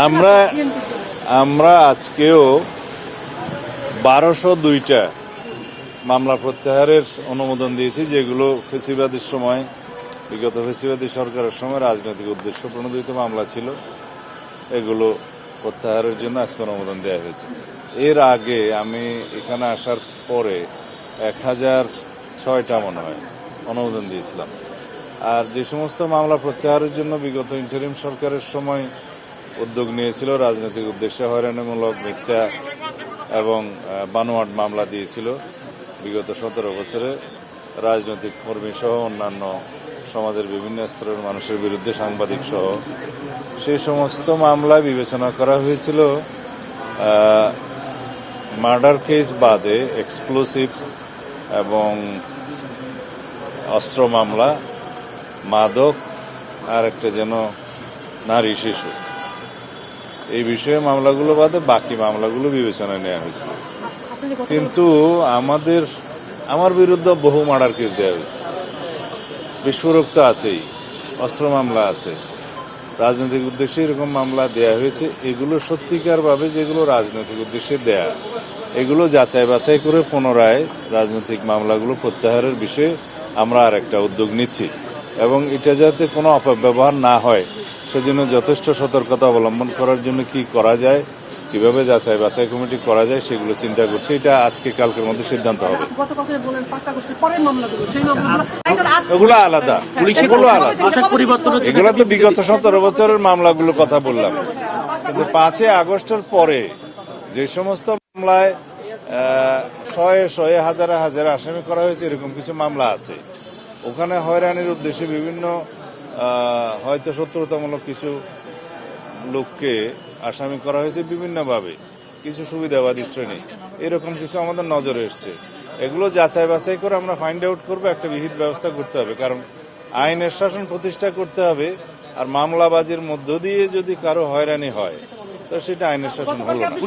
আমরা আমরা আজকেও 1202টা মামলা প্রত্যাহারের অনুমোদন দিয়েছি, যেগুলো ফেসিবাদের সময়, বিগত ফেসিবাদী সরকারের সময় রাজনৈতিক উদ্দেশ্য প্রণোদিত মামলা ছিল। এগুলো প্রত্যাহারের জন্য আজকে অনুমোদন দেওয়া হয়েছে। এর আগে আমি এখানে আসার পরে 1006টা মনে হয় অনুমোদন দিয়েছিলাম। আর যে সমস্ত মামলা প্রত্যাহারের জন্য বিগত ইন্টারিম সরকারের সময় উদ্যোগ নিয়েছিল, রাজনৈতিক উদ্দেশ্যে হয়রানিমূলক, মিথ্যা এবং বানোয়াট মামলা দিয়েছিল বিগত 17 বছরে রাজনৈতিক কর্মী সহ অন্যান্য সমাজের বিভিন্ন স্তরের মানুষের বিরুদ্ধে, সাংবাদিক সহ, সেই সমস্ত মামলায় বিবেচনা করা হয়েছিল মার্ডার কেস বাদে এক্সপ্লোসিভ এবং অস্ত্র মামলা, মাদক, আর একটা যেন নারী শিশু, এই বিষয়ে মামলাগুলো বাদে বাকি মামলাগুলো বিবেচনায় নেওয়া হয়েছিল। কিন্তু আমার বিরুদ্ধে বহু মার্ডার কেস দেওয়া হয়েছে, বিস্ফোরক তো আছেই, অস্ত্র মামলা আছে, রাজনৈতিক উদ্দেশ্যে এরকম মামলা দেয়া হয়েছে। এগুলো সত্যিকারভাবে যেগুলো রাজনৈতিক উদ্দেশ্যে দেয়া, এগুলো যাচাই বাছাই করে পুনরায় রাজনৈতিক মামলাগুলো প্রত্যাহারের বিষয়ে আমরা আর একটা উদ্যোগ নিচ্ছি, এবং এটা যাতে কোনো অপব্যবহার না হয় সেজন্য যথেষ্ট সতর্কতা অবলম্বন করার জন্য কি করা যায়, কিভাবে যাচাই বাছাই কমিটি করা যায়, সেগুলো চিন্তা করছি। এটা আজকে কালকের মধ্যে সিদ্ধান্ত হবে। এগুলো আলাদা, এগুলো তো বিগত 17 বছরের মামলাগুলোর কথা বললাম। কিন্তু 5 আগস্টের পরে যে সমস্ত মামলায় শয়ে হাজারে হাজারে আসামি করা হয়েছে, এরকম কিছু মামলা আছে। ওখানে হয়রানির উদ্দেশ্যে বিভিন্ন হয়তো শত্রুতামূলক কিছু লোককে আসামি করা হয়েছে বিভিন্নভাবে, কিছু সুবিধাবাদী শ্রেণী, এরকম কিছু আমাদের নজরে এসছে। এগুলো যাচাই বাছাই করে আমরা ফাইন্ড আউট করবো, একটা বিহিত ব্যবস্থা করতে হবে, কারণ আইনের শাসন প্রতিষ্ঠা করতে হবে। আর মামলাবাজির মধ্য দিয়ে যদি কারো হয়রানি হয়, তো সেটা আইনের শাসন হলো না।